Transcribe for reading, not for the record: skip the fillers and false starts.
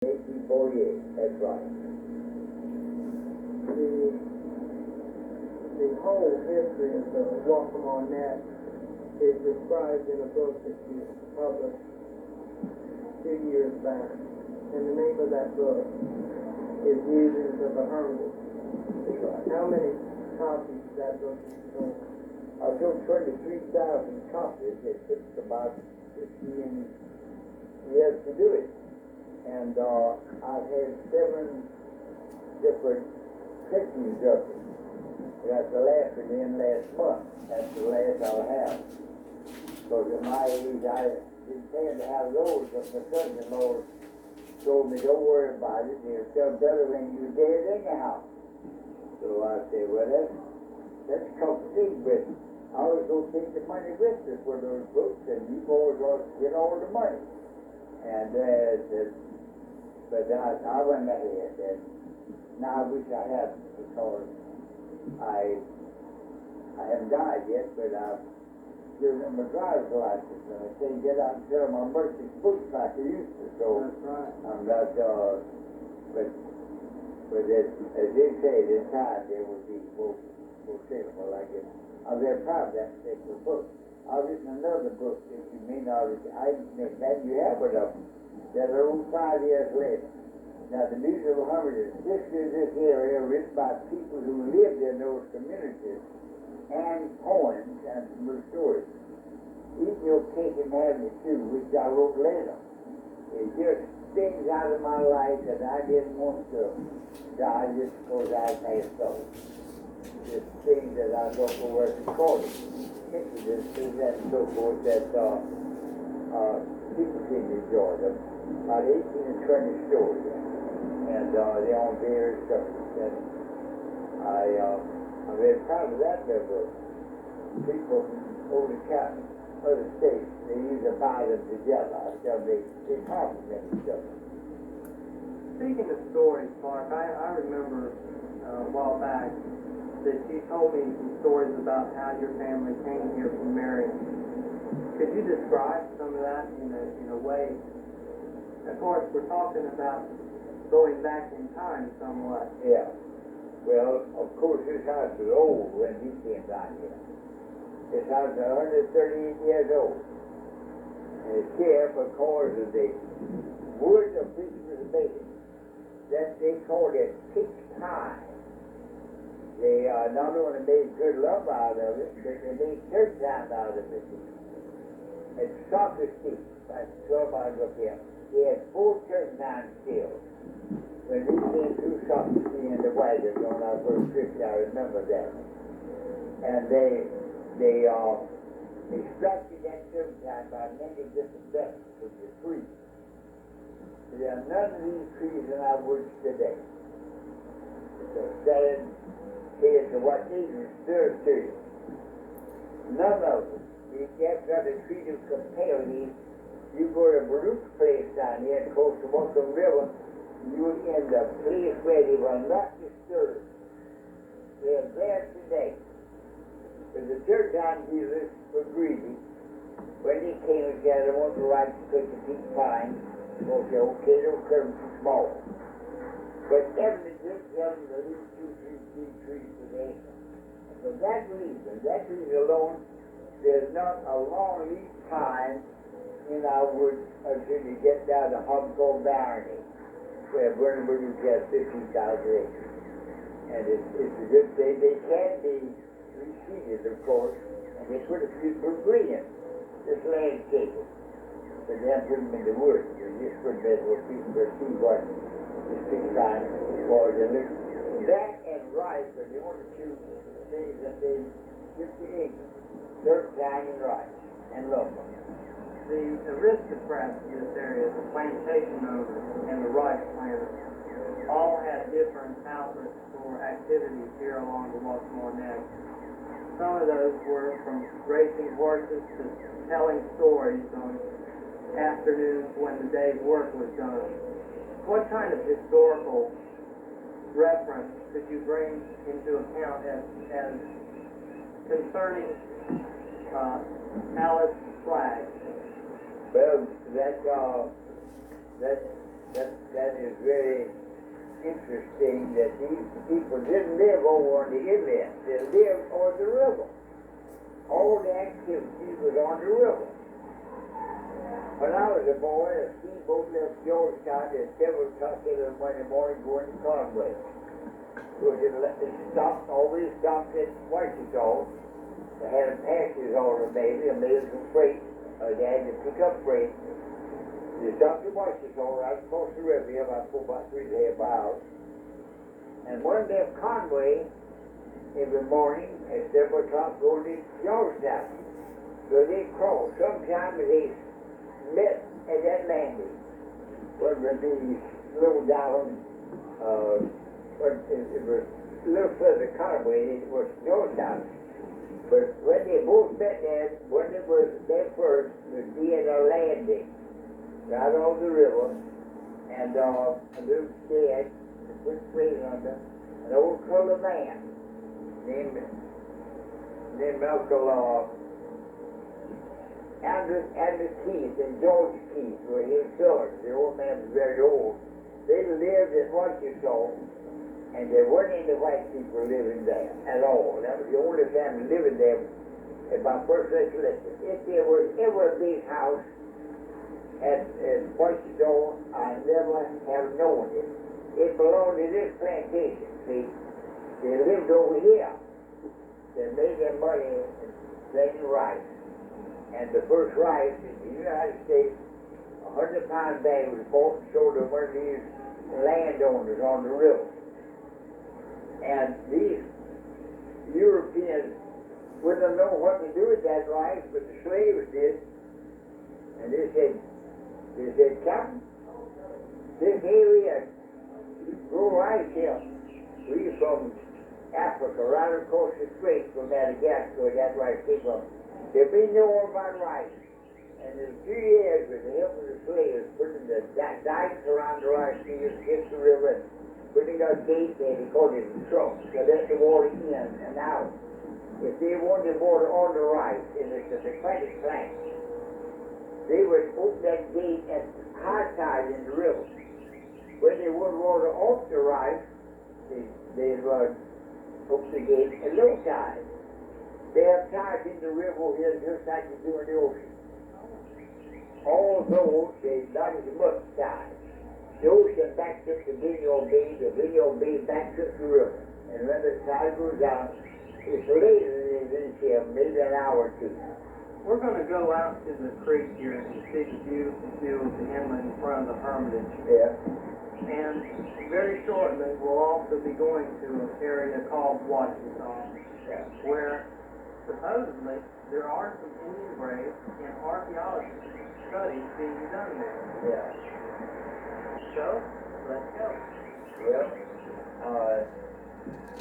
1848, that's right. The whole history of the Waltham on Net is described in a book that you published 2 years back. And the name of that book is Musings of a Hermitage. That's right. How many copies of that book have you sold? I sold 23,000 copies. It took about 15 years to do it. And I've had 7 different printings of it. That's the last one in last month. That's the last I'll have. Because at my age, I intend to have those, but my son-in-law told me, don't worry about it. They'll sell better when you're dead anyhow. So I said, well, that's comforting, but I was going to take the money with us for those books, and you boys ought to get all the money. And but I went ahead, and now I wish I hadn't, because I haven't died yet, but I've given them a driver's license, and I can't get out and sell my merchant books like I used to. So That's right. I'm not, but as they say, in time there will be more saleable, I guess. I'm very proud of that particular book. I've written another book that you may not have, maybe you have one of them, that are over 5 years later. Now, the Musings of a Hermitage, this is this area written by people who lived in those communities, and poems and some stories. Even your Cake and Avenue too, which I wrote later, is just things out of my life that I didn't want to die just because I passed on. Just things that I thought were worth recording. Incidents and so forth that people seem to enjoy them. About 18 and 20 stories. And they're on various subjects. And I'm very proud of that book. People from over the county, other states, they usually buy them together. So they compliment each other. Speaking of stories, Clarke, I remember a while back that you told me some stories about how your family came here from Marion. Could you describe some of that in a way? Of course, we're talking about going back in time somewhat. Yeah. Well, of course, this house was old when he came down here. This house is 138 years old. And it's here because of the wood of which it was made. That they called it pitch pine. They not only made good lumber out of it, but they made dirt down out of it. And soccer seats, like 12 miles up here. They had 4 turpentine stills. When we came through soccer seat in the wagon on our first trip, I remember that. And they structured that turpentine by many different methods with the trees. There are none of these trees in our woods today. So standing here's what they serve to you. None of them. You can't got a tree to compare these. You go to Baruch's place down here close to Waltham River, you're in the place where they will not disturb. They're there today. But the turpentine dealers were greedy. When they came together, they wanted the right to take the deep pine. Okay, don't cut them too small. But every just tell them at least 2, 3 trees today. And for that reason alone, there's not a long lead time in our woods until you get down to Hobgold Barony, where Vernon Baruch has 15,000 acres. And it's a good thing. They can be reseeded, of course, and they put a few green, just landscaping. But then put them in the woods. You just put them there where people can see what this big time for the look. That and rice are the only 2 things that they give to England. Turpentine and rice and lumber. The aristocrats in this area, the plantation owners and the rice planters, all had different outlets for activities here along the Waltham Neck. Some of those were from racing horses to telling stories on afternoons when the day's work was done. What kind of historical reference could you bring into account as concerning Alice Flagg? Well, that That is very interesting that these people didn't live over on the inlet. They lived on the river. All the activity was on the river. When I was a boy, a steamboat left Georgetown at 7 o'clock every Monday morning going to Conway. It stopped, always stopped at Wichita. They had a passage order maybe, and made some freight. They had to pick up freight. They stopped at Wichita right across the river here about 3.5 miles. And one left Conway every morning at 7 o'clock going to Georgetown. So they crossed. Sometimes they met at that landing. Where would be slow down, it was a little further Conway, it was Georgetown. But when they both met there, when it was there first, was be at a landing right on the river, and a little shed, to put freight under, an old colored man named Uncle Andrew Keith and George Keith were his sons. The old man was very old. They lived in Wichita, and there weren't any white people living there at all. That was the only family living there at my first recollection. If there was ever a big house at Wichita, I never have known it. It belonged to this plantation, see. They lived over here. They made their money planting rice. And the first rice in the United States, 100-pound bag was bought and sold to one of these landowners on the river. And these Europeans wouldn't know what to do with that rice, but the slaves did. And they said, Captain, this area grow rice here. We from Africa, right across the strait from Madagascar, where that rice came from. There'll be no more about rice. And in 2 years, with the help of the slaves, putting the dikes around the rice fields, against the river, putting a gate there, they called it a trunk, to let the water in and out. If they wanted water on the rice, and it's a aquatic plant, they would open that gate at high tide in the river. When they want water off the rice, they'd open the gate at low tide. They have tides in the river here just like you do in the ocean. Although they not as much tide. The ocean backs up to Vineyard Bay, the Vineyard Bay backs up the river. And when the tide goes down, it's later than it is here, maybe an hour or two. We're going to go out to the creek here and see the beautiful view of the inlet in front of the Hermitage. Yeah. And very shortly, we'll also be going to an area called Washington, Yeah. where supposedly there are some Indian graves and archaeology studies being done there. Yeah. So, let's go. Well,